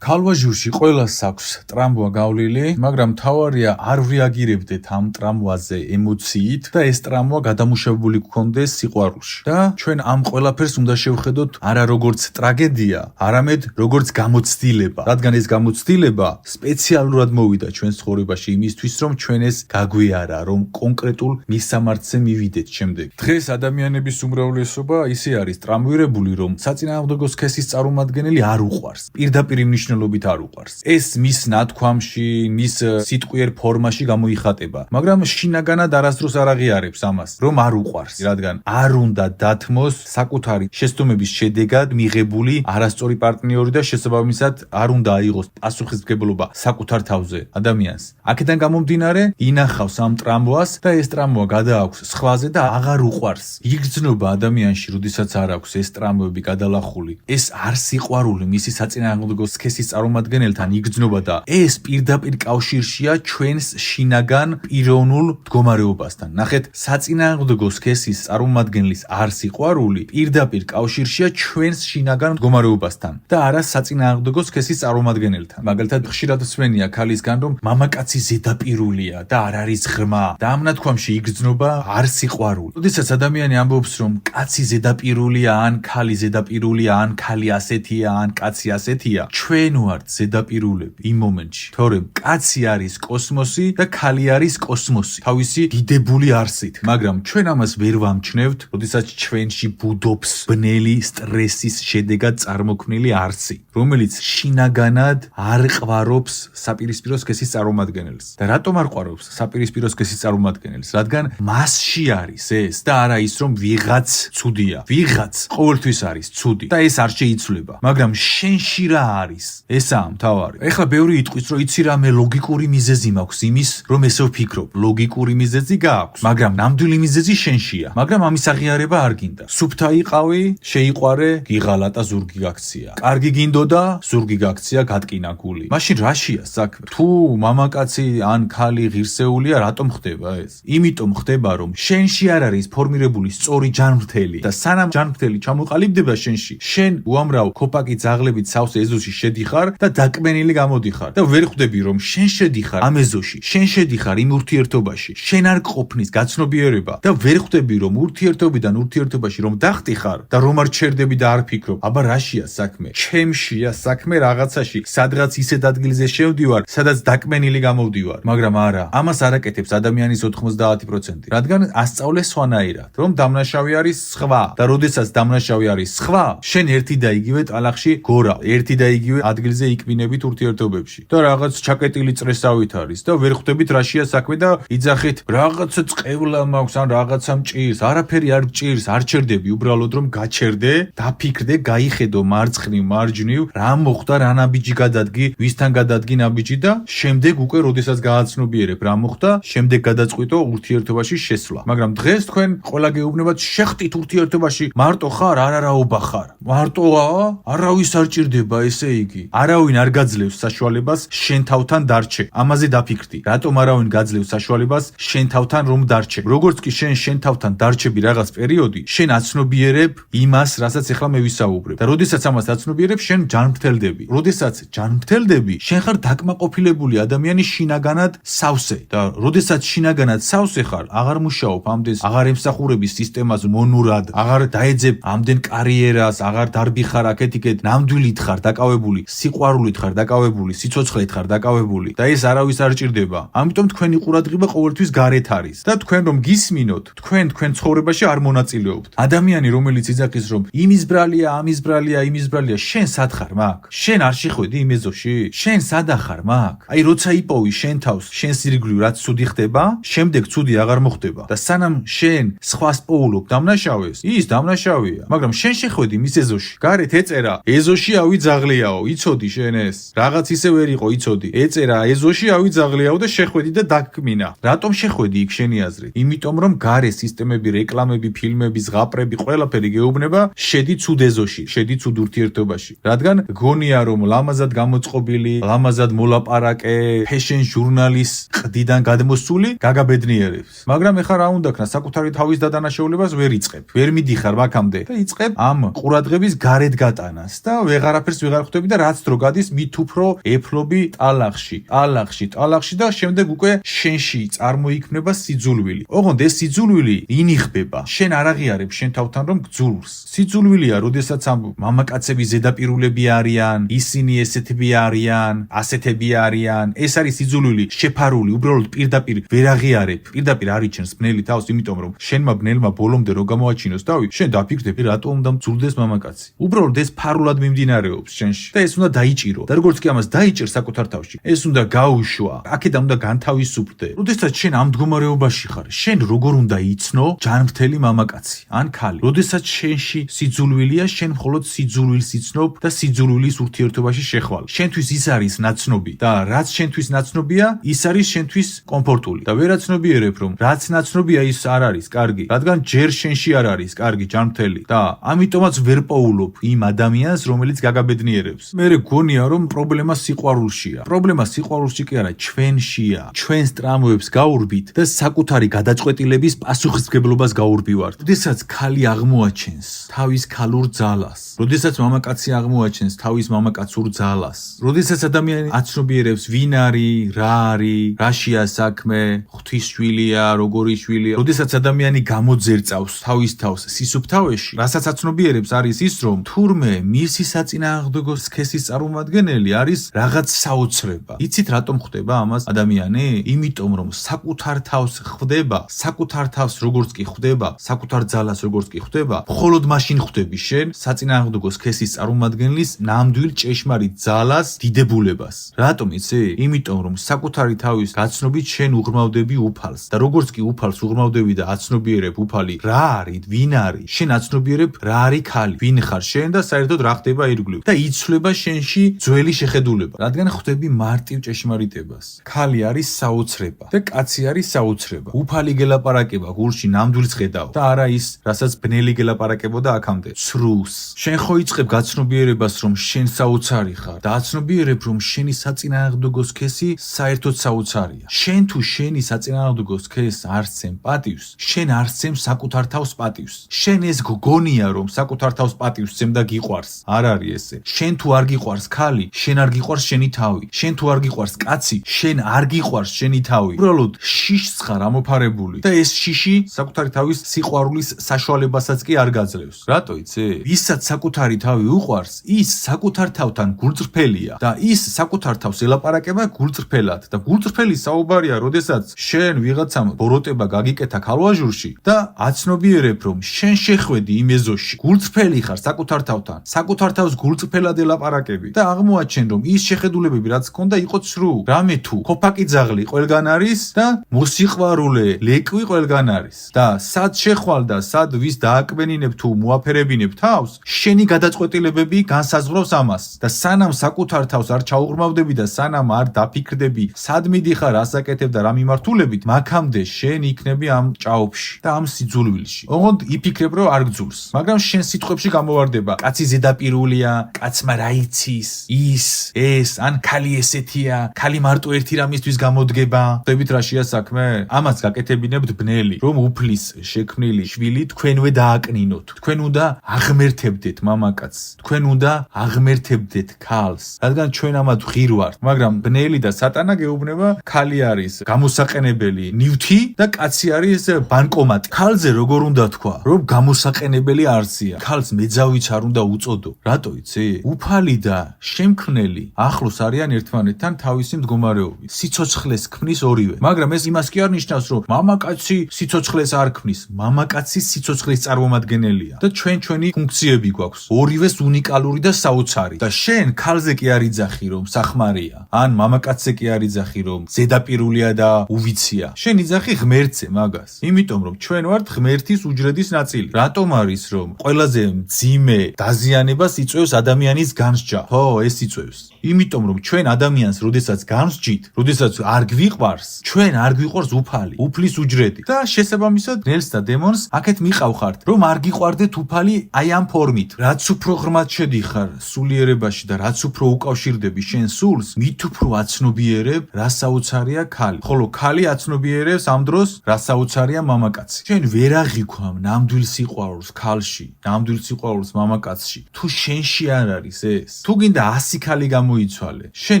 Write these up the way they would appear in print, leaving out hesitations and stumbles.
ქალვაჟურში ყველას აქვს ტრამვა გავლილი, მაგრამ თავარია არ რეაგირებდეთ ამ ტრამვაზე ემოციით და ეს ტრამვა გადამუშავებული გქონდეს სიყვარულში. და ჩვენ ამ ყველაფერს უნდა შევხედოთ არა როგორც ტრაგედია, არამედ როგორც გამოცდილება. რადგან ეს გამოცდილება სპეციალურად მოვიდა ჩვენს ცხოვრებაში იმისთვის, რომ ჩვენ ეს გაგვიარა, რომ კონკრეტულ მისამართზე მივიდეთ შემდეგ. დღეს ადამიანების უმრავლესობა ისე არის ტრამვირებული, რომ საწინააღმდეგო სქესის წარმომადგენელი არ უყვარს. პირდაპირ ნიშნულობით არ უყვარს. ეს მის ნათქვამში, მის სიტყვიერ ფორმაში გამოიხატება, მაგრამ შინაგანად არასდროს არ აღიარებს ამას, რომ არ უყვარს, რადგან არ უნდა დათმოს საკუთარი შეცდომების შედეგად მიღებული არასწორი პარტნიორი და შესაბამისად არ უნდა აიღოს პასუხისმგებლობა საკუთარ თავზე ადამიანს. აქედან გამომდინარე, ინახავს ამ ტრამვას და ეს ტრამვა გადააქვს სხვაზე და აღარ უყვარს. იგრძნობა ადამიანში, როდესაც არ აქვს ეს ტრამვები გადალახული. ეს არ სიყვარული მისი საწინააღმდეგო სქესის წარმომადგენელთან იგრძნობა და ეს პირდაპირ კავშირშია ჩვენს შინაგან პიროვნულ მდგომარეობასთან. ნახეთ, საწინააღმდეგო სქესის წარმომადგენლის არ სიყვარული პირდაპირ კავშირშია ჩვენს შინაგან მდგომარეობასთან და არა საწინააღმდეგო სქესის წარმომადგენელთან. მაგალითად, ხშირად სვენია ქალისგან, რომ მამაკაცი ზედაპირულია და არ არის ღრმა და ამ ნათქვამში იგრძნობა არ სიყვარული. როდესაც ადამიანი ამბობს, რომ კაცი ზედაპირულია, ან ქალი ზედაპირულია, ან ქალი ასეთია, ან კაცი ასეთია, ჩვენ ვართ ზედაპირულები იმ მომენტში, თორემ კაცი არის კოსმოსი და ქალი არის კოსმოსი თავისი დიდებული არსით, მაგრამ ჩვენ ამას ვერ ვამჩნევთ, როდესაც ჩვენში ბუდობს ბნელი სტრესის შედეგად წარმოქმნილი არსი, რომელიც შინაგანად არ ყვარობს საპირისპირო სქესის წარმომადგენელს. და რატომ არ ყვარობს საპირისპირო სქესის წარმომადგენელს? რადგან მასში არის ეს და არა ის, რომ ვიღაც ცუდია. ვიღაც ყოველთვის არის ცუდი და ეს არ შეიცვლება, მაგრამ შენში რა არის? ესაა მთავარი. ეხლა ბევრი იტყვის, რომ იცი რა, მე ლოგიკური მიზეზი მაქვს იმის, რომ ესე ვფიქრობ. ლოგიკური მიზეზი გააქვს, მაგრამ ნამდვილი მიზეზი შენშია. მაგრამ ამის აღიარება არ გინდა. სუფთა იყავი, შეიყვარე, გიღალატა, ზურგი გაქცია. კარგი გინდოდა, ზურგი გაქცია, გატკინა გული. მაშინ რაშია საქმე? თუ მამაკაცი ან ქალი ღირსეულია, რატომ ხდება ეს? იმიტომ ხდება, რომ შენში არ არის ფორმირებული სწორი ჯანმრთელი და სანამ ჯანმრთელი ჩამოყალიბდება შენში, შენ უამრავ ქოპაკი ძაღლებით სავსე ეზოში შედიხარ და დაკმენილი გამოდიხარ და ვერ ხვდები, რომ შენ შედიხარ ამ ეზოში, შენ შედიხარ იმ ურთიერთობაში, შენ არ გყოფნის გაცნობიერება და ვერ ხვდები, რომ ურთიერთობიდან ურთიერთობაში რომ დახტიხარ და რომ არ ჩერდები და არ ფიქრობ, აბა რაშია საქმე? ჩემშია საქმე რაღაცაში, სადღაც ისეთ ადგილზე შევდივარ, სადაც დაკმენილი გამოვდივარ, მაგრამ არა, ამას არ აკეთებს ადამიანის 90%, რადგან ასწავლეს სხვანაირად, რომ დამნაშავე არის სხვა და როდესაც დამნაშავე არის სხვა, შენ ერთი და იგივე ტალახში გორა, ერთი და იგივე ადგილზე ikminებით ურთიერთობებში და რაღაც ჩაკეტილი წრესავით არის და ვერ ხვდებით რაშია საქმე და იძახით რაღაცა წყევლა მაქვს ან რაღაცა მჭირს. არაფერი არ მჭირს, არ ჩერდები, უბრალოდ რომ გაჩერდე, დაფიქრდე, გაიხედო მარცხნივ, მარჯვნივ, რა მოხდა, რა ნაბიჯი გადადგი, ვისთან გადადგი ნაბიჯი და შემდეგ უკვე როდესაც გააცნობიერებ რა მოხდა, შემდეგ გადაწყვიტო ურთიერთობაში შესვლა. მაგრამ დღეს თქვენ ყველა გეუბნებათ, შეხტით ურთიერთობაში, მარტო ხარ, არარაობა ხარ. მარტოა? არავის არ ჭირდება ესე იგი. არავინ არ გაძლევს საშუალებას შენ თავთან დარჩე. ამაზე დაფიქრდი. რატომ არავინ გაძლევს საშუალებას შენ თავთან რომ დარჩე? როგორც კი შენ თავთან დარჩები რაღაც პერიოდი, შენ აცნობიერებ იმას, რასაც ახლა მე ვისაუბრებ. და როდესაც ამას აცნობიერებ, შენ ჯანმრთელდები. როდესაც ჯანმრთელდები, შენ ხარ დაკმაყოფილებული ადამიანი შინაგანად სავსე. და როდესაც შინაგანად სავსე ხარ, აღარ მუშაობ ამდენს, აღარ ემსახურები სისტემას მონურად, აღარ დაეძებ ამდენ კარიერას, აღარ დარბი ხარ აქეთ-იქეთ, ნამდვილით ხარ დაკავებული, სიყვარულით ხარ დაკავებული, სიცოცხლით ხარ დაკავებული და ეს არავის არ ჭირდება. ამიტომ თქვენი ყურადღება ყოველთვის გარეთ არის და თქვენ რომ გისმინოთ, თქვენ ცხოვრებაში არ მონაწილეობთ. ადამიანი რომელიც იძახის, რომ იმის ბრალია, ამის ბრალია, იმის ბრალია, შენ სად ხარ მაგ? შენ არ შეხვედი იმ ეზოში? შენ სად ახარ მაგ? აი როცა იპოვი შენ თავს, შენ ირგვლივ რაც ცუდი ხდება, შემდეგ ცუდი აღარ მოხდება და სანამ შენ სხვას პოულობ დამნაშავეს, ის დამნაშავეა, მაგრამ შენ შეხვედი მის ეზოში. გარეთ ეწერა, ეზოში ავი ძაღლიაო, იცოდი შენ ეს. რაღაც ისე ვერ იყო, იცოდი. ეწერა, ეზოში ავი ძაღლიაო და შეხვედი და დაგკმინა. რატომ შეხვედი იქ შენი აზრით? იმიტომ რომ გარე სისტემები, რეკლამები, ფილმები, ზღაპრები, ყველაფერი გეუბნება, შედი ცუდ ეზოში, შედი ცუდ ურთიერთობაში. რადგან გონია რომ ლამაზად გამოწყობილი, ლამაზად მოლაპარაკე, ფეშენ ჟურნალის ყდიდან გადმოსული გაგაბედნიერებს. მაგრამ ეხლა რა უნდა ქნა, საკუთარი თავის დადანაშაულებას ვერ იწყებ. ვერ მიდიხარ მაგამდე და იწყებ ამ ყურადღების გარეთ გატანას და ვეღარაფერს ვეღარ ხვდები და რა რაც დრო გადის მით უფრო ეფლობი ტალახში და შემდეგ უკვე შენში წარმოიქმნება სიძულვილი. ოღონდ ეს სიძულვილი ინიხბება. შენ არ აღიარებ შენ თავთან რომ გძულს. სიძულვილია, როდესაც ამ მამაკაცები ზედაპირულები არიან, ისინი ესეთები არიან, ასეთები არიან. ეს არის სიძულვილი შეფარული, უბრალოდ პირდაპირ ვერ აღიარებ. პირდაპირ არიჩენს ბნელი თავს, იმიტომ რომ შენმა ბნელმა ბოლომდე რო გამოაჩინოს თავი, შენ დაფიქრდები რატომ უნდა მძულდეს მამაკაცი. უბრალოდ ეს ფარულად მიმდინარეობს შენში და ეს უნდა დაიჭირო. და როგორც კი ამას დაიჭერს საკუთარ თავში, ეს უნდა გაუშვა. აქედან უნდა განთავისუფლდე. როდესაც შენ ამ მდგომარეობაში ხარ, შენ როგორ უნდა იცნო ჯანმრთელი მამაკაცი ან ქალი? როდესაც შენში სიძულვილია, შენ მხოლოდ სიძულვილს იცნობ და სიძულვილის ურთიერთობაში შეხვალ. შენთვის ის არის ნაცნობი და რაც შენთვის ნაცნობია, ის არის შენთვის კომფორტული. და ვერაცნობიერებ რომ რაც ნაცნობია ის არ არის კარგი, რადგან ჯერ შენში არ არის კარგი ჯანმრთელი და ამიტომაც ვერ პოულობ იმ ადამიანს, რომელიც გაგაბედნიერებს. მე გონია რომ პრობლემა სიყვარულშია. პრობლემა სიყვარულში კი არა, ჩვენშია. ჩვენს ტრამვებს გაურბით და საკუთარი გადაწყვეტილების პასუხისმგებლობას გაურბივართ. როდესაც ქალი აღმოაჩენს თავის ქალურ ძალას, როდესაც მამაკაცი აღმოაჩენს თავის მამაკაცურ ძალას, როდესაც ადამიანი აცნობიერებს ვინ არის, რა არის, რაშია საქმე, ღვთისშვილია, როგორი შვილია, როდესაც ადამიანი გამოძერწავს თავის თავს სისუფთავეში, რასაც აცნობიერებს არის ის, რომ თურმე მისი საწინააღმდეგო სქესის წარმომადგენელი არის რაღაც საოცრება. იცით რატომ ხვდება ამას ადამიანი? იმიტომ რომ საკუთარ თავს ხვდება, საკუთარ თავს როგორც კი ხვდება, საკუთარ ძალას როგორც კი ხვდება, მხოლოდ მაშინ ხვდები შენ საწინააღმდეგო სქესის წარმომადგენლის ნამდვილ ჭეშმარიტ ძალას, დიდებულებას. რატომ იცი? იმიტომ რომ საკუთარი თავის გაცნობით შენ უღრმავდები უფალს და როგორც კი უფალს უღრმავდები და აცნობიერებ უფალი რა არის, ვინ არის, შენ აცნობიერებ რა არის ქალი, ვინ ხარ შენ და საერთოდ რა ხდება ირგვლივ და იცვლება შენში ძველი შეხედულება, რადგან ხვდები მარტივ ჭეშმარიტებას. ქალი არის საოცრება და კაცი არის საოცრება. უფალი გელაპარაკება გულში ნამდვილს ხედავ და არა ის, რასაც ბნელი გელაპარაკებოდა აქამდე. ცრუს. შენ ხო იწყებ გაცნობიერებას რომ შენ საოცარი ხარ და აცნობიერებ რომ შენი საწინააღმდეგო სქესი საერთოდ საოცარია. შენ თუ შენი საწინააღმდეგო სქესს არ სცემ პატივს, შენ არ სცემ საკუთარ თავს პატივს. შენ ეს გგონია რომ საკუთარ თავს პატივს სცემ და გიყვარს. არ არის ესე. შენ თუ არ გიყვარს ქალი, შენ არ გიყვარს შენი თავი. შენ თუ არ გიყვარს კაცი, შენ არ გიყვარს შენი თავი. უბრალოდ შიშს ხარ ამოფარებული და ეს შიში საკუთარი თავის სიყვარულის საშუალებასაც კი არ გაძლევს. რატო იცი? ვისაც საკუთარი თავი უყვარს, ის საკუთარ თავთან გულწრფელია და ის საკუთარ თავს ელაპარაკება გულწრფელად და გულწრფელი საუბარია, როდესაც შენ ვიღაცამ ბოროტება გაგიკეთა ქალვაჟურში და აცნობიერებ რომ შენ შეხვედი იმ ეზოში, გულწრფელი ხარ საკუთარ თავთან, საკუთარ თავს გულწრფელად ელაპარაკები და აღმოაჩენ რომ ის შეხედულებები რაც ჰქონდა იყო ცრუ. რამე თუ ქოფაკი ძაღლი ყველგან არის და მოსიყვარულე ლეკვი ყველგან არის და სად შეხვალ და სად ვის დააკმენინებ თუ მოაფერებინებ თავს, შენი გადაწყვეტილებები განსაზღვრავს ამას და სანამ საკუთარ თავს არ ჩაუღრმავდები და სანამ არ დაფიქრდები სად მიდიხარ, ასაკეთებ და რა მიმართულებით, მაქამდე შენ იქნები ამ ჭაობში და ამ სიძულვილში. ოღონდ იფიქრებ რომ არ გძულს, მაგრამ შენ სიტყვებში გამოვარდება კაცი ზედაპირულია, კაცმა რა იცის, ის, ეს, ან ქალი ესეთია, ქალი მარტო ერთი რამისთვის გამოდგება. ხვდებით რაშია საქმე? ამას გაკეთებინებთ ბნელი, რომ უფლის შექმნილი შვილი თქვენვე დააკნინოთ. თქვენ უნდა აღმერთებდეთ მამაკაცს, თქვენ უნდა აღმერთებდეთ ქალს, რადგან ჩვენ ამათ ღირ ვართ, მაგრამ ბნელი და სატანა გეუბნება ქალი არის გამოსაყენებელი ნივთი და კაცი არის ბანკომატი. ქალზე როგორ უნდა თქვა, რომ გამოსაყენებელი არცია, ქალს მეძავიც არ უნდა უწოდო. რატო იცი? უფალი და შემქმნელი ახლოს არიან ერთმანეთთან თავისი მდგომარეობით. სიცოცხლეს ქმნის ორივე, მაგრამ ეს იმას კი არ ნიშნავს, რომ მამაკაცი სიცოცხლეს არ ქმნის, მამაკაცი სიცოცხლის წარმომადგენელია და ჩვენი ფუნქციები გვაქვს, ორივეს უნიკალური და საოცარი. და შენ ქალზე კი არ იძახი რომ სახმარია, ან მამაკაცზე კი არ იძახი რომ ზედაპირულია და უვიცია. შენ იძახი ღმერთზე მაგას, იმიტომ რომ ჩვენ ვართ ღმერთის უჯრედის ნაწილი. რატომ არის რომ ყველაზე მძიმე დაზიანებას იწვევს ადამიანის განსჯა? ხო, ეს იწვევს. იმიტომ რომ ჩვენ ადამიანს როდესაც განსჯით, როდესაც არ გვიყვარს, ჩვენ არ გვიყვარს უფალი, უფლის უჯრედი და შესაბამისად ნელს და დემონს აქეთ მიყავხართ, რომ არ გიყვარდეთ უფალი აი ამ ფორმით. რაც უფრო ღრმად შედიხარ სულიერებაში და რაც უფრო უკავშირდები შენ სულს, მით უფრო აცნობიერებ რა საოცარია ქალი. ხოლო ქალი აცნობიერებს ამ დროს რა საოცარია მამაკაცი. შენ ვერ აღიქვამ ნამდვილ სიყვარულს ქალში, ნამდვილ სიყვარულს მამაკაცში. თუ შენში არ არის ეს, თუ გინდა 100 ქალი გამოიცვალე, შენ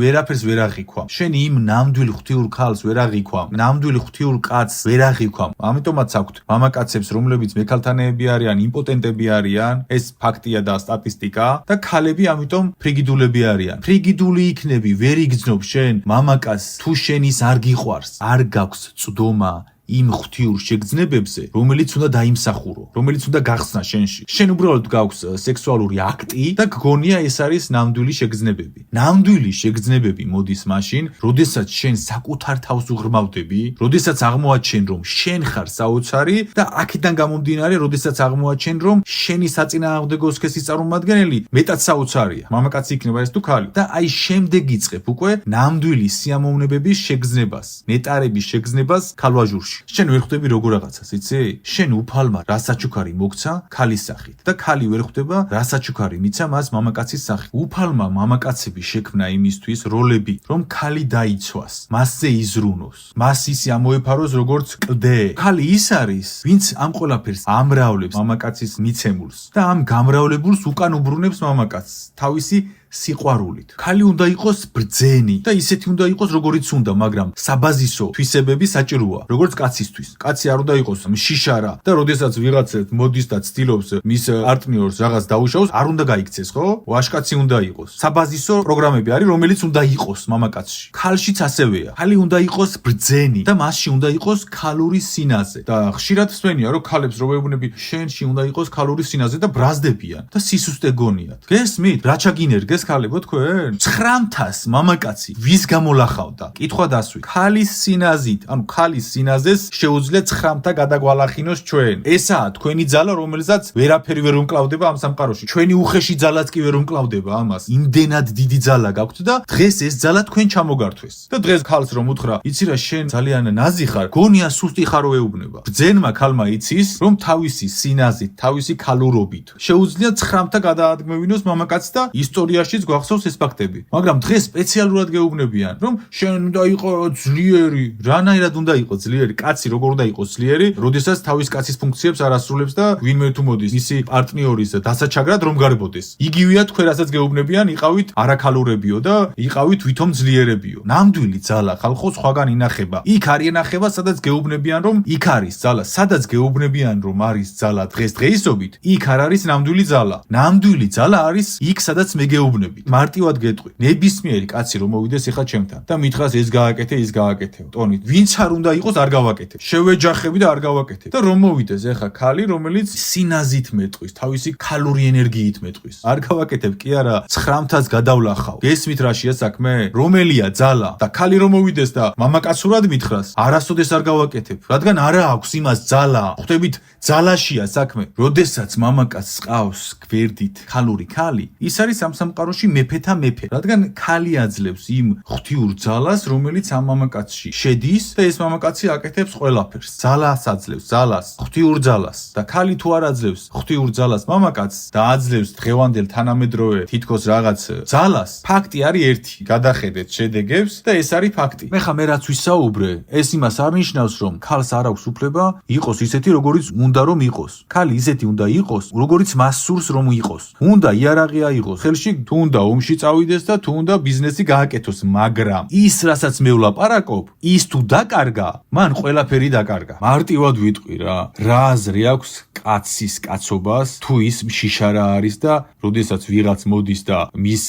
ვერაფერს ვერ აღიქვამ. შენ იმ ნამდვილ ღვთიურ ქალს ვერ აღიქვამ, ნამდვილ ღვთიურ კაცს ვერ აღიქვამ. ამიტომაც აქვთ მამაკაცებს, რომლებიც მექალთანეები არიან, იმპოტენტები არიან, ეს ფაქტია და სტატისტიკა და ქალები ამიტომ ფრიგიდულები არიან. ფრიგიდული იქნები, ვერ იგრძნობ შენ მამაკაცს, თუ შენ ის არ გიყვარს, არ გაქვს წვდომა იმ ღვთიურ შეგრძნებებზე, რომელიც უნდა დაიმსახურო, რომელიც უნდა გახსნა შენში. შენ უბრალოდ გაქვს სექსუალური აქტი და გგონია ეს არის ნამდვილი შეგრძნებები. ნამდვილი შეგრძნებები მოდის მაშინ, როდესაც შენ საკუთარ თავს უღრმავდები, როდესაც აღმოაჩენ რომ შენ ხარ საოცარი და აქედან გამომდინარე, როდესაც აღმოაჩენ რომ შენი საწინააღმდეგო სქესის წარმომადგენელი მეტად საოცარია. მამაკაცი იქნება ეს თუ ქალი. და აი შემდეგ იწყებ უკვე ნამდვილი სიამოვნებების შეგრძნებას, ნეტარების შეგრძნებას ქალვაჟურში. შენ ვერ ხვდები როგორ რაღაცას, იცი? შენ უფალმა რა საჩუქარი მოგცა ქალის სახით და ქალი ვერ ხვდება რა საჩუქარი მიცა მას მამაკაცის სახით. უფალმა მამაკაცები შექმნა იმისთვის როლები, რომ ქალი დაიცვას, მასზე იზრუნოს, მას ისი ამოეფაროს როგორც კლდე. ქალი ის არის, ვინც ამ ყველაფერს ამრავლებს მამაკაცის მიცემულს და ამ გამრავლებულს უკან უბრუნებს მამაკაცს თავისი სიყვარულით. ქალი უნდა იყოს ბრძენი და ისეთი უნდა იყოს როგორიც უნდა, მაგრამ საბაზისო თვისებები საჭიროა, როგორც კაცისთვის. კაცი არ უნდა იყოს მშიშარა და როდესაც ვიღაცა მოდის და ცდილობს მის პარტნიორს რაღაც დაუშავოს, არ უნდა გაიქცეს, ხო? ვაჟკაცი უნდა იყოს. საბაზისო პროგრამები არის, რომელიც უნდა იყოს მამაკაცში. ქალშიც ასევეა. ქალი უნდა იყოს ბრძენი და მასში უნდა იყოს ქალური სინაზე. და ხშირად სვენია, რომ ქალებს როებუნები შენში უნდა იყოს ქალური სინაზე და ბრაზდებიან და სისუსტე გონიათ. გესმით? რა ჩაგინერგეს ქალებო თქვენ? 900 მამაკაცი ვის გამოლახავდა? კითხვა დასვით. ქალის სინაზით, ანუ ქალის სინაზეს შეუძლია 900 გადაგვალახინოს ჩვენ. ესაა თქვენი ძალა, რომელსაც ვერაფერი ვერ უმკლავდება ამ სამყაროში. ჩვენი უხეში ძალაც კი ვერ უმკლავდება ამას. იმდენად დიდი ძალა გაქვთ და დღეს ეს ძალა თქვენ ჩამოგართვეს. და დღეს ქალს რომ უთხრა, იცი რა შენ ძალიან ნაზი ხარ, გონია სუსტი ხარ ეუბნება. ბრძენმა ქალმა იცის, რომ თავისი სინაზით, თავისი ქალურობით შეუძლია 900 გადაადგმევინოს მამაკაცს და ისტორიაში გვახსოვს ეს ფაქტები. მაგრამ დღეს სპეციალურად გეუბნებიან, რომ შენ უნდა იყოს ძლიერი. რანაირად უნდა იყოს ძლიერი? კაცი როგორ უნდა იყოს ძლიერი, როდესაც თავის კაცის ფუნქციებს არ ასრულებს და ვინმე თუ მოდის მისი პარტნიორის დასაჩაგრად რომ გარბოდეს. იგივეა თქვენ რასაც გეუბნებიან, იყავით არაქალურებიო და იყავით ვითომ ძლიერებიო. ნამდვილი ძალა ხალხო სხვაგან ინახება. იქ არ ინახება, სადაც გეუბნებიან, რომ იქ არის ძალა. სადაც გეუბნებიან, რომ არის ძალა დღესდღეობით, იქ არ არის ნამდვილი ძალა. ნამდვილი ძალა არის იქ, სადაც მე გეუბნები. მარტივად გეტყვი, ნებისმიერი კაცი რომ მოვიდეს ეხა ჩემთან და მითხრას ეს გააკეთე, ის გააკეთე. ტონით, ვინც არ უნდა იყოს, არ გავაკეთებ. შევეჯახები და არ გავაკეთებ. და რომ მოვიდეს ეხა ქალი, რომელიც სინაზით მეტყვის, თავისი ქალური ენერგიით მეტყვის. არ გავაკეთებ კი არა, 900-ს გადავლახავ. გესმით რაშია საქმე? რომელია ძალა? და ქალი რომ მოვიდეს და მამაკაცურად მითხრას, არასოდეს არ გავაკეთებ, რადგან არა აქვს იმას ძალა. ხვდებით, ძალაშია საქმე. როდესაც მამაკაცს ყავს გვერდით ქალური ქალი, ის არის ამ სამყაროში მეფეთა მეფე, რადგან ქალი აძლევს იმ ღვთიურ ძალას, რომელიც ამ მამაკაცში შედის და ეს მამაკაცი აკეთებს ყველაფერს. ძალას აძლევს, ძალას, ღვთიურ ძალას. და ქალი თუ არ აძლევს ღვთიურ ძალას მამაკაცს და აძლევს დღევანდელ თანამედროვე თითქოს რაღაც ძალას, ფაქტი არის ერთი. გადახედეთ შედეგებს და ეს არის ფაქტი. მე რაც ვისაუბრე, ეს იმას არ ნიშნავს, რომ ქალს არ აქვს უფლება იყოს ისეთი, როგორიც უნდა რომ იყოს. ქალი ისეთი უნდა იყოს, როგორიც მას სურს რომ იყოს. უნდა იარაღი აიღოს ხელში, თუ უნდა ომში წავიდეს და თუ უნდა ბიზნესი გააკეთოს, მაგრამ ის რასაც მე ვლაპარაკობ, ის თუ დაკარგა, მან ყველაფერი დაკარგა. მარტივად ვიტყვი რა აზრი აქვს კაცის კაცობას, თუ ის მშიშარა არის და როდესაც ვიღაც მოდის და მის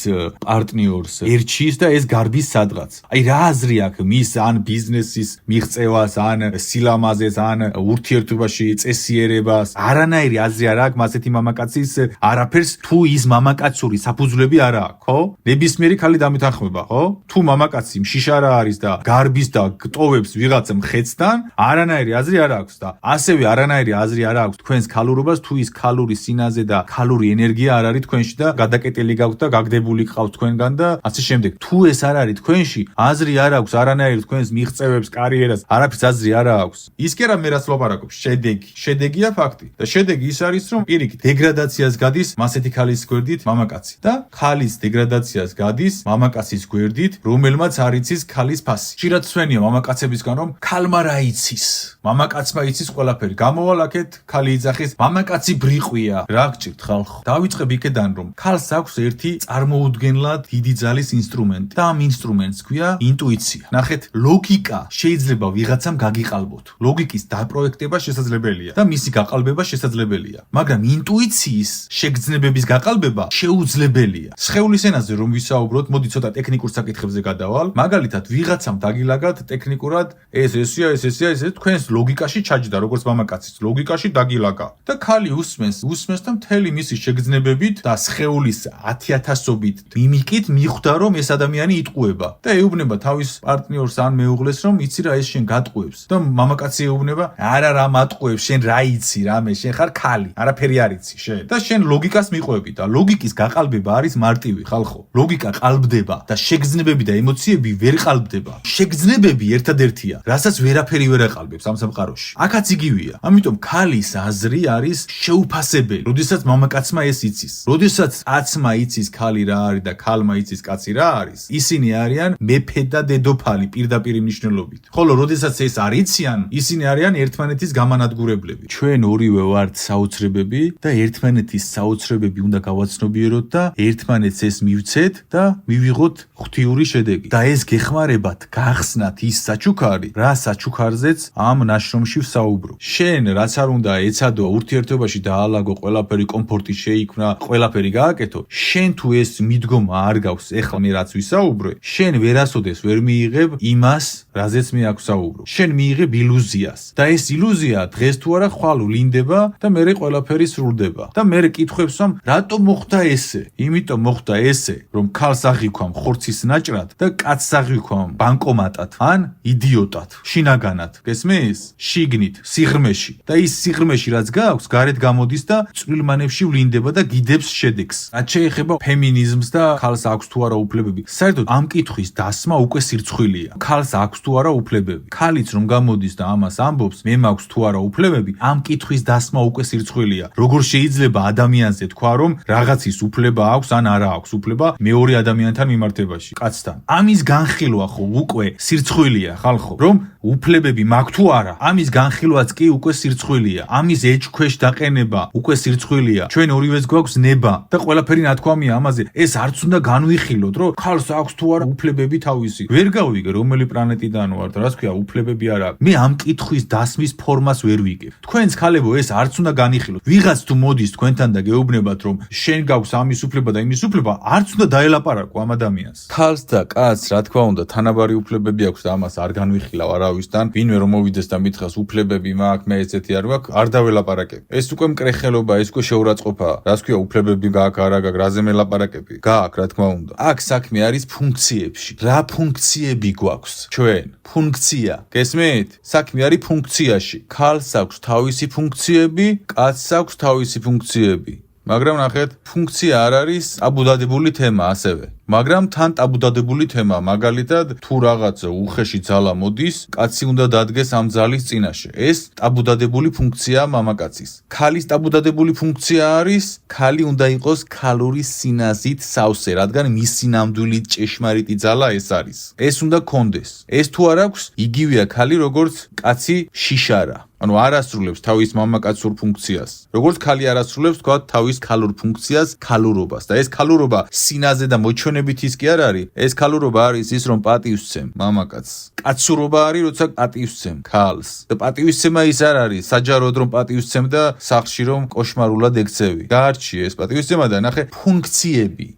პარტნიორს ერჩის და ეს გარბის სადღაც. აი რა აზრი აქვს მის ან ბიზნესის მიღწევას, ან სილამაზეს, ან ურთიერთობაში წესიერებას, არანაირი აზრი არ აქვს ასეთი მამაკაცის არაფერს, თუ ის მამაკაცური საფუძვლები ჭრილები არა აქვს, ხო? ნებისმიერი ქალი დამეთანხმება, ხო? თუ მამაკაცი მშიშარა არის და გარბის და გტოვებს ვიღაცა მხეცთან, არანაირი აზრი არ აქვს და ასევე არანაირი აზრი არ აქვს თქვენს ქალურობას, თუ ის ქალური სინაზე და ქალური ენერგია არ არის თქვენში და გადაკეტილი გაქვთ და გაგდებული გყავთ თქვენგან და ასე შემდეგ. თუ ეს არ არის თქვენში, აზრი არ აქვს არანაირი თქვენს მიღწევებს, კარიერას, არაფერს აზრი არ აქვს. ის კი არა მე რაც ვლაპარაკობ, შედეგი. შედეგია ფაქტი. და შედეგი ის არის, რომ პირიქით დეგრადაციას გადის მასეთი ქალის გვერდით მამაკაცი და ქალის დეგრადაციას გადის მამაკაცის გვერდით, რომელმაც არ იცის ქალის ფასი. ხშირად სვენია მამაკაცებისგან, რომ ქალმა რა იცის, მამაკაცმა იცის ყველაფერი. გამოვალ აქეთ ქალი იძახის, მამაკაცი ბრიყვია. რა გჭირთ ხალხო? დავიწყებ იქედან, რომ ქალს აქვს ერთი წარმოუდგენლად დიდი ძალის ინსტრუმენტი და ამ ინსტრუმენტს ქვია ინტუიცია. ნახეთ, ლოგიკა შეიძლება ვიღაცამ გაგიყალბოთ. ლოგიკის დაპროექტება შესაძლებელია და მისი გაყალბება შესაძლებელია, მაგრამ ინტუიციის შეგრძნებების გაყალბება შეუძლებელია. სხეულის ენაზე რომ ვისაუბროთ, მოდი ცოტა ტექნიკურ საკითხებზე გადავალ. მაგალითად, ვიღაცამ დაგილაგათ ტექნიკურად ესეა, თქვენს ლოგიკაში ჩაჯდა, როგორც მამაკაცის ლოგიკაში დაგილაგა. და ქალი უსმენს და მთელი მისი შეგრძნებებით და სხეულის 10,000-ობით მიმიკით მიხვდა, რომ ეს ადამიანი იტყუება და ეუბნება თავის პარტნიორს ან მეუღლეს, რომ იცი რა ეს შენ გატყუებს. და მამაკაცი ეუბნება, არა რა მატყუებს, შენ რა იცი, რამე, შენ ხარ ქალი, არაფერი არ იცი შენ. და შენ ლოგიკას მიყვები და ლოგიკის გაყალბება არის მარტივი ხალხო. ლოგიკა ყალბდება და შეგრძნებები და ემოციები ვერ ყალბდება. შეგრძნებები ერთადერთია, რასაც ვერაფერი ვერ აყალბებს ამ სამყაროში. აქაც იგივეა. ამიტომ ქალის აზრი არის შეუფასებელი. როდესაც მამაკაცმა ეს იცის, როდესაც კაცმა იცის ქალი რა არის და ქალმა იცის კაცი რა არის, ისინი არიან მეფე და დედოფალი პირდაპირ მნიშვნელობით. ხოლო როდესაც ეს არ იციან, ისინი არიან ერთმანეთის გამანადგურებლები. ჩვენ ორივე ვართ საოცრებები და ერთმანეთის საოცრებები უნდა გავაცნობიეროთ და ერთმანეთს ეს მივცეთ და მივიღოთ ღვთიური შედეგი. და ეს გეხმარებათ გახსნათ ის საჩუქარი, რა საჩუქარზეც ამ ნაშრომში ვსაუბრობ. შენ რაც არ უნდა ეცადო ურთიერთობაში დაალაგო ყველაფერი კომფორტი შეიქმნა, ყველაფერი გააკეთო, შენ თუ ეს მიდგომა არ გაქვს, ეხლა მე რაც ვისაუბრე, შენ ვერასოდეს ვერ მიიღებ იმას, რაზეც მე აქ ვსაუბრო. შენ მიიღებ ილუზიას და ეს ილუზია დღეს თუ არა ხვალ ვლინდება და მერე ყველაფერი სრულდება. და მერე კითხვებს რომ რატო მოხდა ესე? იმიტომ მოხდა ესე, რომ ქალს აღიქვამ ხორცის ნაჭრად და კაცს აღიქვამ ბანკომატად ან იდიოტად, შინაგანად. გესმის? შიგნით, სიღრმეში. და ის სიღრმეში რაც გააქვს, გარეთ გამოდის და წვრილმანებში ვლინდება და გიდებს შედეგს. რაც შეეხება ფემინიზმს და ქალს აქვს თუ არა უფლებები, საერთოდ ამ კითხვის დასმა უკვე სირცხვილია. ქალს აქვს თუ არა უფლებები. ქალიც რომ გამოდის და ამას ამბობს, მე მაქვს თუ არა უფლებები, ამ კითხვის დასმა უკვე სირცხვილია. როგორ შეიძლება ადამიანზე თქვა, რომ რაღაცის უფლება აქვს ან არა აქვს უფლება მეორე ადამიანთან მიმართებაში, კაცთან. ამის განხილვა ხო უკვე სირცხვილია, ხალხო, რომ უფლებები მაქვს თუ არა, ამის განხილვაც კი უკვე სირცხვილია. ამის ეჭქვეშ დაყენება უკვე სირცხვილია. ჩვენ ორივეს გვაქვს ნება და ყველაფერი ნათქვამია ამაზე. ეს არც უნდა განვიხილოთ, რომ ქალს აქვს თუ არა უფლებები თავისი. ვერ გავიგე რომელი პლანეტიდან ვართ, რაც ქვია უფლებები არ აქვს. მე ამ კითხვის დასმის ფორმას ვერ ვიგებ. თქვენს ქალებო ეს არც უნდა განიხილოთ. ვიღაც თუ მოდის თქვენთან და გეუბნებათ, რომ შენ გაქვს ამის უფლება და იმის უფლება, არც უნდა დაელაპარაკო ამ ადამიანს. ქალს და კაცს რა თქმა უნდა თანაბარი უფლებები აქვს და ამას არ განვიხილავ არავისთან. ვინმე რომ მოვიდეს და მითხრას უფლებები მაქვს, მე ესეთი არ გვაქვს, არ დაველაპარაკებ. ეს უკვე მკრეხელობა, ეს უკვე შეურაცხყოფაა. რას ქვია უფლებები გაქვს, არა გაქვს, რაზე მელაპარაკები? გაქვს, რა თქმა უნდა. აქ საქმე არის ფუნქციებში. რა ფუნქციები გვაქვს? ჩვენ ფუნქცია. გესმით? საქმე არის ფუნქციაში. ქალს აქვს თავისი ფუნქციები, კაცს აქვს თავისი ფუნქციები. მაგრამ ნახეთ, ფუნქცია არ არის აბუდადებული თემა ასევე. მაგრამ თან აბუდადებული თემა, მაგალითად, თუ რაღაცა უხეში ძალა მოდის, კაცი უნდა დადგეს ამ ძალის წინაშე. ეს აბუდადებული ფუნქციაა მამაკაცის. ქალის აბუდადებული ფუნქცია არის, ქალი უნდა იყოს ქალური სინაზით სავსე, რადგან მისი ნამდვილი ჭეშმარიტი ძალა ეს არის. ეს უნდა კონდეს. ეს თუ არ აქვს, იგივეა ქალი როგორც კაცი შიშარა. ანუ არ ასრულებს თავის მამაკაცურ ფუნქციას. როგორც ქალი არ ასრულებს, თქვა, თავის ქალურ ფუნქციას, ქალურობას. და ეს ქალურობა სინაზე და მოჩვენებით ჩვენებით ის კი არ არის. ეს ქალურობა არის ის, რომ პატივსცემ მამაკაცს. კაცურობა არის, როცა პატივსცემ ქალს. და პატივისცემა ის არ არის, საჯაროდ რომ პატივსცემ და სახლში რომ კოშმარულად ექცევი. გაარჩიე ეს პატივისცემა და ნახე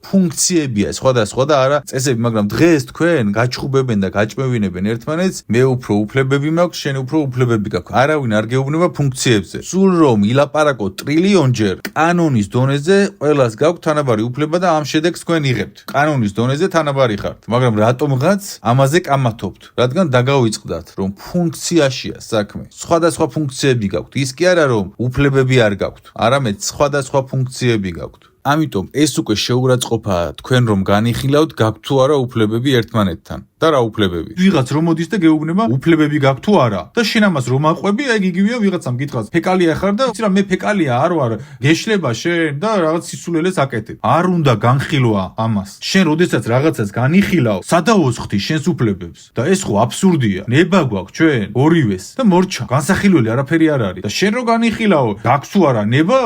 ფუნქციებია სხვადასხვა და არა წესები, მაგრამ დღეს თქვენ გაჩხუბებენ და გაჭმევინებენ ერთმანეთს, მე უფრო უფლებები მაქვს, შენ უფრო უფლებები გაქვს. არავინ არ გეუბნება ფუნქციებზე. სულ რომ ილაპარაკო ტრილიონჯერ კანონის დონეზე, ყველას გაქვთ თანაბარი უფლება და ამ შედეგს თქვენ იღებთ. კანონის დონეზე თანაბარი ხართ. მაგრამ რატომღაც ამაზე კამათობთ? რადგან დაგავიწყდათ, რომ ფუნქციაშია საქმე. სხვადასხვა ფუნქციები გაქვთ. ის კი არა რომ უფლებები არ გაქვთ, არამედ სხვადასხვა ფუნქციები გაქვთ. ამიტომ ეს უკვე შეურაცხყოფაა თქვენ რომ განიხილავთ გაქვთ თუ არა უფლებები ერთმანეთთან. და რა უფლებები? ვიღაც რომ მოდის და გეუბნება უფლებები გაქვთ თუ არა. და შენ ამას რომ აყვები, ეგ იგივეა ვიღაცამ გითხრას. ფეკალია ხარ და იცი რა მე ფეკალია არ ვარ. გეშლება შენ და რაღაც სისულელეს აკეთებ. არ უნდა განხილვა ამას. შენ როდესაც რაღაცას განიხილავ, სადაოცხდი შენს უფლებებს. და ეს ხო აბსურდია. ნება გვაქვს ჩვენ ორივეს და მორჩა. განსახილველი არაფერი არ არის. და შენ რო განიხილავ, გაქვს თუ არა ნება,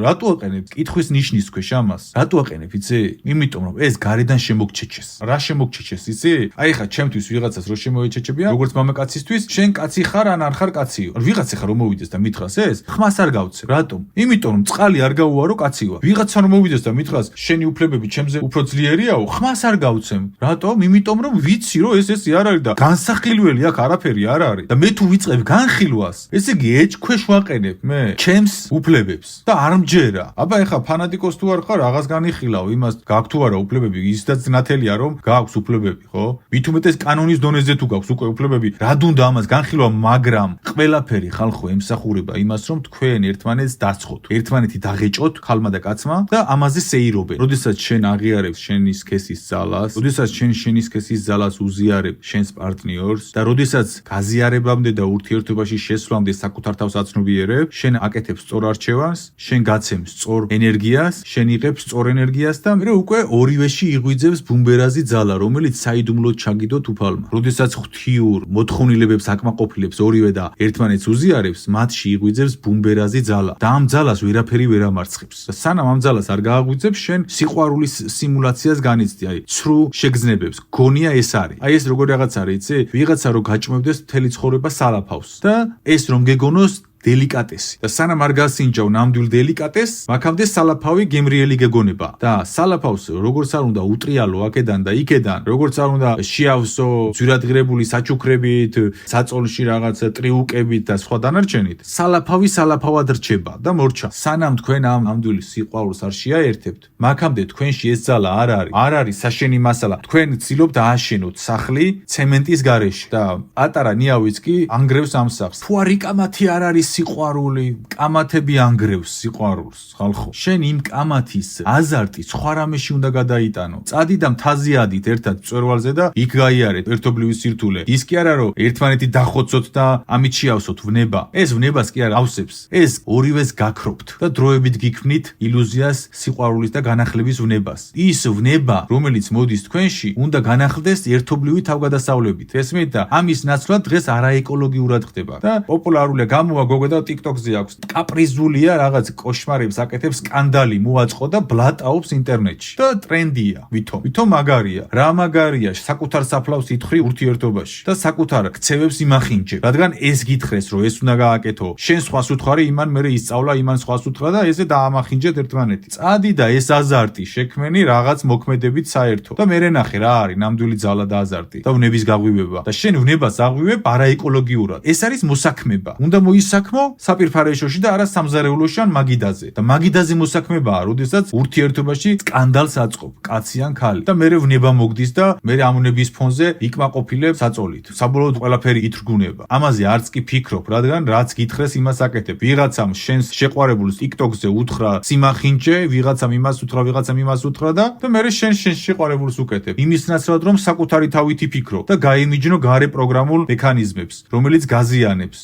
რატო აყენებ? კითხვის ნიშნის ქვეშ ამას. რატო აყენებ, იცი? იმიტომ რომ ეს გარედან შემოგჩეჩეს. რა შემოგჩეჩეს, იცი? აი ხა ჩემთვის ვიღაცას რო შემოეჩეჩებია, როგორც მამაკაცისთვის, შენ კაცი ხარ ან არ ხარ კაციო. ვიღაცა ხარ რომ მოვიდეს და მითხრას ეს, ხმას არ გავცე. რატომ? იმიტომ რომ წყალი არ გაუარო კაციო. ვიღაცა რომ მოვიდეს და მითხრას, შენი უფლებები ჩემზე უფრო ძლიერიაო, ხმას არ გავცემ. რატომ? იმიტომ რომ ვიცი რომ ეს არ არის და განსახილველი აქ არაფერი არ არის. და მე თუ ვიწყებ განხილვას, ესე იგი ეჭქვეშ ვაყენებ მე ჩემს უფლებებს და არ მჯერა. აბა ეხა ფანატიკოს თუ არ ხარ, რაღაც განიხილავ იმას, გაქვს თუ არა უფლებები, ისედაც ნათელია რომ გაქვს უფლებები, ხო? მithumetes კანონის დონეზე თუ გაქვს უკვე უფლებები, რა დუნდა ამას განხილვა, მაგრამ ყველაფერი ხალხო ემსახურება იმას, რომ თქვენ ერთმანეთს დაცხოთ, ერთმანეთი დაღეჭოთ ქალმა და კაცმა და ამაზე სეირობენ. როდესაც შენ აღიარებ შენის სქესის ძალას, როდესაც შენ შენის სქესის ძალას უზიარებ შენს პარტნიორს და როდესაც გაზიარებამდე და ურთიერთობაში შესვლამდე საკუთარ თავს აცნობიერებ, შენ აკეთებ სწორ არჩევანს, შენ გაცემ სწორ ენერგიას, შენ იღებ სწორ ენერგიას და მე უკვე ორივეში იღვიძებს ბუმბერაზი ძალა, რომელიც საიდუმლოდ ჩაგიდოთ უფალმა. როდესაც ღვთიურ მოთხოვნილებებს აკმაყოფილებს ორივე და ერთმანეთს უზიარებს, მათში იღვიძებს ბუმბერაზი ძალა და ამ ძალას ვერაფერი ვერ ამარცხებს. და სანამ ამ ძალას არ გააღვიძებს, შენ სიყვარულის სიმულაციას განიცდი, აი, ცრუ შეგრძნებებს. გონია ეს არის. აი ეს როგორ რაღაც არის, იცი? ვიღაცა რო გაჭმევდეს მთელი ცხოვრება სალაფავს და ეს რომ გეგონოს დელიკატესი და სანამ არ გასინჯავ ნამდვილ დელიკატესს, მაქამდე სალაფავი გემრიელი გეგონება და სალაფავს როგორც არ უნდა უტრიალო აქედან და იქედან, როგორც არ უნდა შეავსო ძვირადღირებული საჩუქრებით, საწოლში რაღაც ტრიუკებით და სხვა დანარჩენით, სალაფავი სალაფავად რჩება და მორჩა. სანამ თქვენ ამ ნამდვილ სიყვარულს არ შეაერთებთ, მაქამდე თქვენში ეს ძალა არ არის საშენი მასალა. თქვენ ცდილობთ ააშენოთ სახლი ცემენტის გარეშე და პატარა ნიავიც კი ანგრევს ამ სახლს. თუ არ იკამათი არ არის სიყვარული, კამათები ანგრევს სიყვარულს, ხალხო. შენ იმ კამათის აზარტი სხვა რამეში უნდა გადაიტანო. წადი და მთაზე ადით ერთად მწვერვალზე და იქ გაიარეთ ერთობლივი სირთულე. ის კი არა რომ ერთმანეთი დახოცოთ და ამით შეავსოთ ვნება. ეს ვნებას კი არ ავსებს. ეს ორივეს გაქრობთ და დროებით გიქმნით ილუზიას სიყვარულის და განახლების ვნებას. ის ვნება, რომელიც მოდის თქვენში, უნდა განახლდეს ერთობლივი თავგადასავლებით. ესმით და ამის ნაცვლად დღეს არაეკოლოგიურად ხდება. და პოპულარულია გამოვა და TikTok-ზე აქვს. კაპრიზულია რაღაც კოშმარებს აკეთებს, სკანდალი მოაწყო და ბლატაობს ინტერნეტში. და ტრენდია. ვითომ მაგარია. რა მაგარია? საკუთარ საფლავს ითხრი ურთიერთობაში და საკუთარ ქცევებს იმახინჯებ. რადგან ეს გითხრეს, რომ ეს უნდა გააკეთო. შენ სხვას უთხარი, იმან მერე ისწავლა, იმან სხვას უთხრა და ესე დაამახინჯეთ ერთმანეთი. წადი და ეს აზარტი შექმენი რაღაც მოქმედებით საერთო. და მერე ნახე რა არის ნამდვილი ძალა და აზარტი და ვნების გაღვივება. და შენ ვნებას აღვივებ არაეკოლოგიურად. ეს არის მოსაქმება. უნდა მოისაქმო საპირფარეშოში და არა სამზარეულოში ან მაგიდაზე. და მაგიდაზე მოსაქმებაა, როდესაც ურთიერთობაში სკანდალს აწყობ, კაცი ან ქალი. და მერე ვნება მოგდის და მერე ამ ვნების ფონზე იკმაყოფილებ საწოლით. საბოლოოდ ყველაფერი ითრგუნება. ამაზე არც კი ფიქრობ, რადგან რაც გითხრეს იმას აკეთებ. ვიღაცამ შენს შეყვარებულს TikTok-ზე უთხრა სიმახინჯე, ვიღაცამ იმას უთხრა, ვიღაცამ იმას უთხრა და მერე შენ შეყვარებულს უკეთებ. იმის ნაცვლად რომ საკუთარი თავით იფიქრო და გაიმიჯნო გარე პროგრამულ მექანიზმებს, რომელიც გაზიანებს.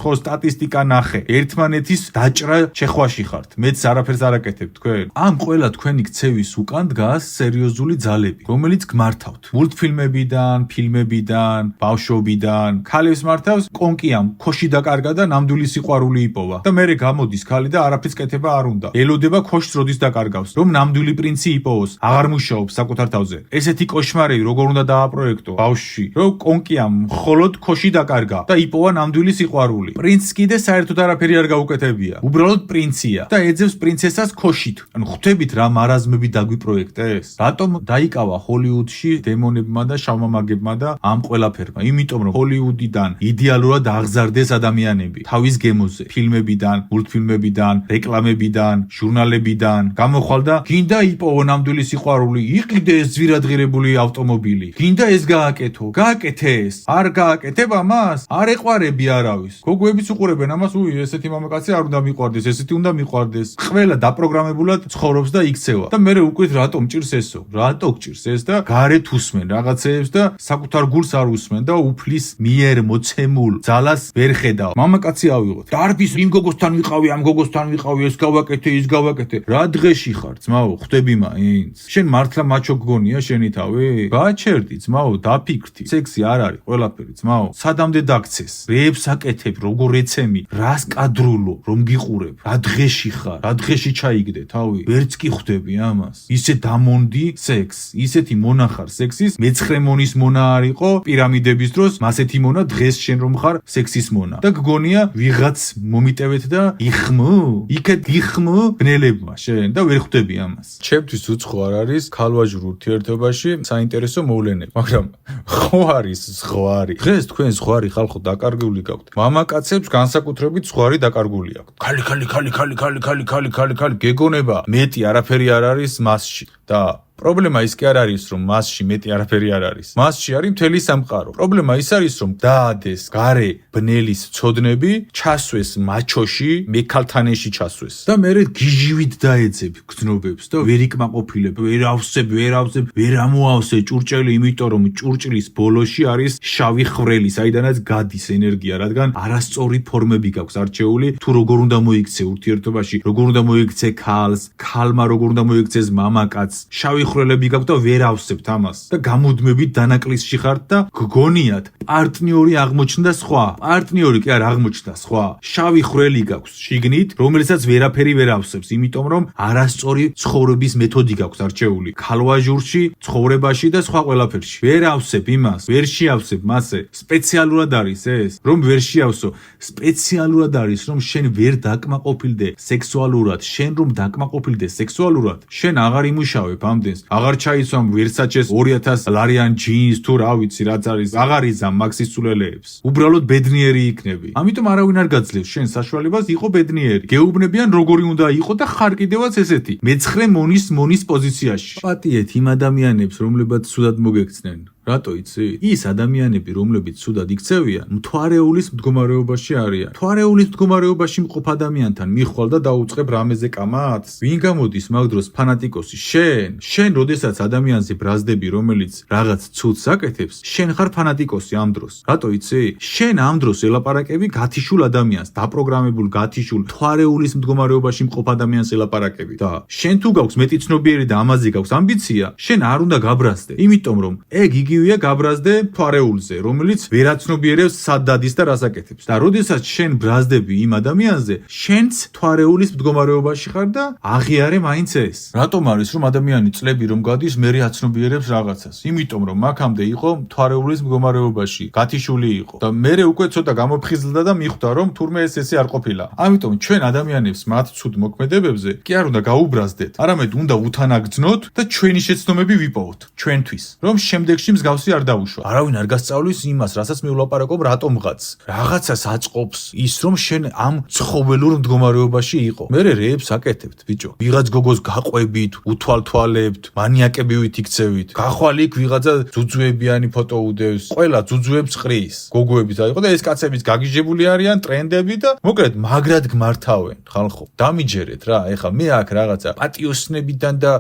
ხო, სტატისტიკა ნახე, ერთმანეთის დაჭრა ჩეხვაში ხართ, მეც არაფერს არ აკეთებ თქვენ. ამ ყველა თქვენი ქცევის უკან დგას სერიოზული ძალები, რომელიც გმართავთ. მულტფილმებიდან, ფილმებიდან, ბავშვობიდან, ქალებს მართავს კონკიამ, ქოში დაკარგა და ნამდვილი სიყვარული იპოვა. და მერე გამოდის ქალი და არაფერს კეთება არ უნდა. ელოდება ქოშს როდის დაკარგავს, რომ ნამდვილი პრინცი იპოვოს, აღარ მუშაობს საკუთარ თავზე. ესეთი კოშმარები როგორ უნდა დააპროექტო ბავშვი, რომ კონკიამ მხოლოდ ქოში დაკარგა და იპოვა ნამდვილი სიყვარული. პრინცს კიდე საერთოდ არაფერი არ გაუკეთებია. უბრალოდ პრინცია და ეძებს პრინცესას ქოშით. ანუ ხვდებით რა მარაზმები დაგვიპროექტეს? რატომ დაიკავა ჰოლივუდში დემონებმა და შავმამაგებმა და ამ ყველაფერმა? იმიტომ რომ ჰოლივუდიდან იდეალურად აღზარდეს ადამიანები თავის გემოზე, ფილმებიდან, მულტფილმებიდან, რეკლამებიდან, ჟურნალებიდან. გამოხვალდა გინდა იპოვო ნამდვილი სიყვარული, იყიდე ეს ძვირადღირებული ავტომობილი. გინდა ეს გააკეთო, გააკეთე ეს. არ გააკეთებ ამას? არ ეყვარები არავის. გოგოებიც უყურებენ ამას, ესეთი მამაკაცი არ უნდა მიყვარდეს, ესეთი უნდა მიყვარდეს. ყველა დაპროგრამებულად ცხოვრობს და იქცევა. და მერე უკვე რატომ ჭირს ესო? რატო გჭირს ეს და გარეთ უსმენ რაღაცეებს და საკუთარ გულს არ უსმენ და უფლის მიერ მოცემულ ძალას ვერ ხედავ. მამაკაცი ავიღოთ. დარბის იმ გოგოსთან ვიყავი, ამ გოგოსთან ვიყავი, ეს გავაკეთე, ის გავაკეთე. რა დღეში ხარ, ძმაო, ხვდები მაინც. შენ მართლა მაჩო გგონია შენი თავი? გააჩერდი, ძმაო, დაფიქრდი. სექსი არ არის ყველაფერი, ძმაო. სადამდე დაგცეს? რეებს აკეთებ, როგორ ეცემი, რას კადრულო, რომ გიყურებ. რა დღეში ხარ? რა დღეში ჩაიგდე თავი? ვერც კი ხვდები ამას. ისე დამონდი სექს, ისეთი მონა ხარ სექსის, მეცხრე მონის მონა არ იყო პირამიდების დროს, მასეთი მონა დღეს შენ რომ ხარ სექსის მონა. და გგონია ვიღაც მომიტევეთ და იხმო? იქეთ იხმო ბნელებმა შენ და ვერ ხვდები ამას. ჩემთვის უცხო არ არის ქალვაჟურ ურთიერთობაში საინტერესო მოვლენები, მაგრამ ხო არის ზღვარი. დღეს თქვენ ზღვარი ხალხო დაკარგული გაქვთ. მამაკაცებს განსაკუთრებით ზღვარი დაკარგული აქვთ. ქალი გეგონება მეტი არაფერი არ არის მასში და პრობლემა ის კი არ არის, რომ მასში მეტი არაფერი არ არის. მასში არის მთელი სამყარო. პრობლემა ის არის, რომ დაადეს გარე ბნელის ცოდნები, ჩასვეს მაჩოში, მექალთანეში ჩასვეს. და მერე გიჟივით დაეძებ გრძნობებს და ვერ იკმაყოფილებ, ვერ ავსებ, ვერ ამოავსე ჭურჭელი, იმიტომ რომ ჭურჭლის ბოლოში არის შავი ხვრელი, საიდანაც გადის ენერგია, რადგან არასწორი ფორმები გაქვს არჩეული, თუ როგორ უნდა მოიქცე ურთიერთობაში, როგორ უნდა მოიქცე ქალს, ქალმა როგორ უნდა მოიქცეს მამაკაცს. შავი ხრელები გაქვთ და ვერ ავსებთ ამას და გამუდმებით დანაკლისში ხართ და გგონიათ პარტნიორი აღმოჩნდა სხვა. პარტნიორი კი არ აღმოჩნდა სხვა. შავი ხრელი გაქვს შიგნით, რომელსაც ვერაფერი ვერ ავსებს, იმიტომ რომ არასწორი ცხოვრების მეთოდი გაქვს არჩეული. ქალვაჟურში, ცხოვრებაში და სხვა ყველაფერში. ვერ ავსებ იმას, ვერ შეავსებ მასე. სპეციალურად არის ეს, რომ ვერ შეავსო. სპეციალურად არის, რომ შენ ვერ დაკმაყოფილდე სექსუალურად, შენ რომ დაკმაყოფილდე სექსუალურად, შენ აღარ იმუშავებ ამდენს. აღარ ჩაიცვამ ვერსაჩეს 2000 ლარიან ჯინს თუ რა ვიცი რაც არის, აღარ იზამ მაქსისულელეებს. უბრალოდ ბედნიერი იქნები. ამიტომ არავინ არ გაძლევს შენ საშუალებას იყო ბედნიერი. გეუბნებიან როგორი უნდა იყო და ხარ კიდევაც ესეთი. მეცხრე მონის პოზიციაში. პატიეთ იმ ადამიანებს, რომლებაც სუდად მოგექცნენ. რატო იცი? ის ადამიანები, რომლებიც სუდად იქცევიან, მთვარეულის მდგომარეობაში არიან. მთვარეულის მდგომარეობაში მყოფ ადამიანთან მიხვალ და დაუწყებ რამეზე კამათს? ვინ გამოდის მაგ დროს ფანატიკოსი? შენ როდესაც ადამიანზე ბრაზდები, რომელიც რაღაც ცუდს აკეთებს, შენ ხარ ფანატიკოსი ამ დროს. რატო იცი? შენ ამ დროს ელაპარაკები გათიშულ ადამიანს, დაპროგრამებულ გათიშულ მთვარეულის მდგომარეობაში მყოფ ადამიანს ელაპარაკები. და შენ თუ გაქვს მეტი ცნობიერი და ამაზე გაქვს ამბიცია, შენ არ უნდა გაბრაზდე, იმიტომ რომ ეგ იგივეა გაბრაზდე მთვარეულზე, რომელიც ვერაცნობიერებს სად დადის და რას აკეთებს. და როდესაც შენ ბრაზდები იმ ადამიანზე, შენც მთვარეულის მდგომარეობაში ხარ და აღიარე მაინც ეს. რატომ არის რომ ადამიანი წლები რომ გადის, მერე აცნობიერებს რაღაცას? იმიტომ რომ აქამდე იყო მთვარეულის მდგომარეობაში, გათიშული იყო და მერე უკვე ცოტა გამოფხიზლდა და მიხვდა რომ თურმე ესე არ ყოფილა. ამიტომ ჩვენ ადამიანებს მათ ცუდ მოქმედებებზე კი არ უნდა გაუბრაზდეთ, არამედ უნდა უთანაგრძნოთ და ჩვენი შეცდომები ვიპოვოთ ჩვენთვის, რომ შემდეგში მსგავსი არ დაუშვა. არავინ არ გასწავლის იმას, რასაც მე ვლაპარაკობ, რატომღაც რაღაცას აწყობს ის, რომ შენ ამ ცხოველურ მდგომარეობაში იყო. მერე რეებს აკეთებთ, ბიჭო. ვიღაც გოგოს გაყვებით, უთვალთვალებთ, მანიაკებივით იქცევით. გახვალ იქ ვიღაცა ძუძუებიანი ფოტო უდევს, ყველა ძუძუებს ყრის. გოგოებიც აიყო და ეს კაცებიც გაგიჟებული არიან ტრენდები და მოკლედ მაგრად გმართავენ, ხალხო. დამიჯერეთ რა, ეხლა მე აქ რაღაცა პატიოსნებიდან და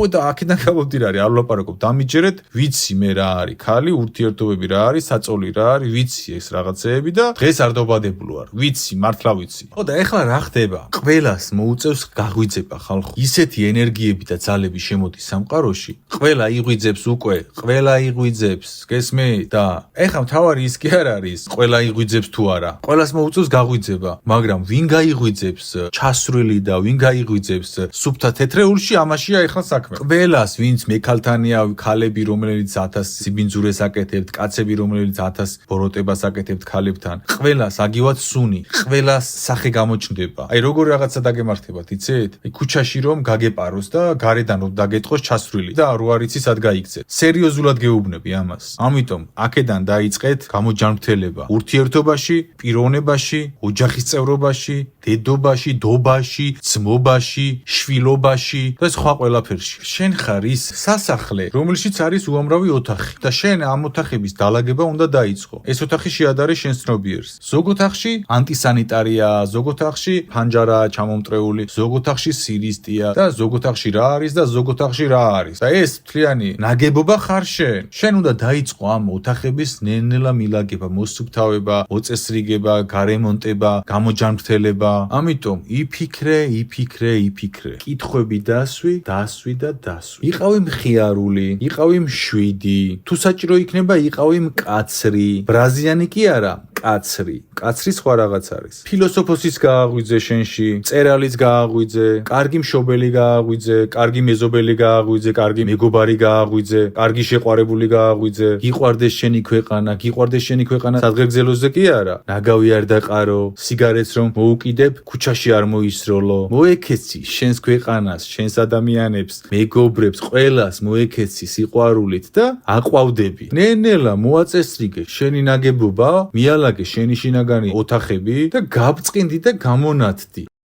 და აქედან გამომდინარე არ ვლაპარაკობ, დამიჯერეთ, ვიცი მე რა არის ქალი, ურთიერთობები რა არის, საწოლი რა არის, ვიცი ეს რაღაცეები და დღეს არ დავბადებულო არ. ვიცი, მართლა ვიცი. ხო და ეხლა რა ხდება? ყველას მოუწევს გაღვიძება ხალხო. ისეთი ენერგიები და ძალები შემოდის სამყაროში. ყველა იღვიძებს უკვე, ყველა იღვიძებს. გესმით? და ეხლა მთავარი ის კი არ არის, ყველა იღვიძებს თუ არა. ყველას მოუწევს გაღვიძება, მაგრამ ვინ გაიღვიძებს ჩასრული და ვინ გაიღვიძებს სუფთა თეთრეულში, ამაშია ეხლა საქმე. ყველას, ვინც მექალთანია, ქალები, რომელიც 1000 სიბინძურეს აკეთებთ, კაცები, რომელიც 1000 ბოროტებას აკეთებთ ქალებთან. ყველას აგივათ სუნი, ყველას სახე გამოჩნდება. აი როგორ რაღაცა დაგემართებათ, იცით? აი ქუჩაში რომ გაგეპაროს და გარედან რომ დაგეტყოს ჩასრული და რო არ იცი სად გაიქცეთ. სერიოზულად გეუბნები ამას. ამიტომ აქედან დაიწყეთ გამოჯანმრთელება. ურთიერთობაში, პიროვნებაში, ოჯახის წევრობაში, დედობაში, დობაში, ძმობაში, შვილობაში და სხვა ყველაფერში. შენ ხარ ის სასახლე, რომელშიც არის უამრავი ოთახი და შენ ამ ოთახების დალაგება უნდა დაიწყო. ეს ოთახი შეადარე შენ ცნობიერს. ზოგ ოთახში ანტისანიტარია, ზოგ ოთახში ფანჯარაა ჩამომტრეული, ზოგ ოთახში სირისტია და ზოგ ოთახში რა არის და ზოგ ოთახში რა არის. და ეს მთლიანი ნაგებობა ხარ შენ. შენ უნდა დაიწყო ამ ოთახების ნელ-ნელა მილაგება, მოსუფთავება, მოწესრიგება, გარემონტება, გამოჯანმრთელება. ამიტომ იფიქრე. კითხვები დასვი და დასვი. იყავი მხიარული, იყავი მშვიდი. თუ საჭირო იქნება, იყავი მკაცრი. ბრაზიანი კი არა, კაცრი. კაცრი სხვა რაღაც არის. ფილოსოფოსის გააღვიძე შენში, მწერალის გააღვიძე, კარგი მშობელი გააღვიძე, კარგი მეზობელი გააღვიძე, კარგი მეგობარი გააღვიძე, კარგი შეყვარებული გააღვიძე. გიყვარდეს შენი ქვეყანა, სადღეგრძელოზე კი არა. ნაგავი არ დაყარო, სიგარეტს რომ მოუკიდებ, ქუჩაში არ მოისროლო. მოექეცი შენს ქვეყანას, შენს ადამიანებს, მეგობრებს, ყველას მოექეცი სიყვარულით და აყვავდები. ნელ-ნელა მოაწესრიგე შენი ნაგებობა, მიალაგე შენი შინაგანი ოთახები და გაბწყინდი და გამონათდი.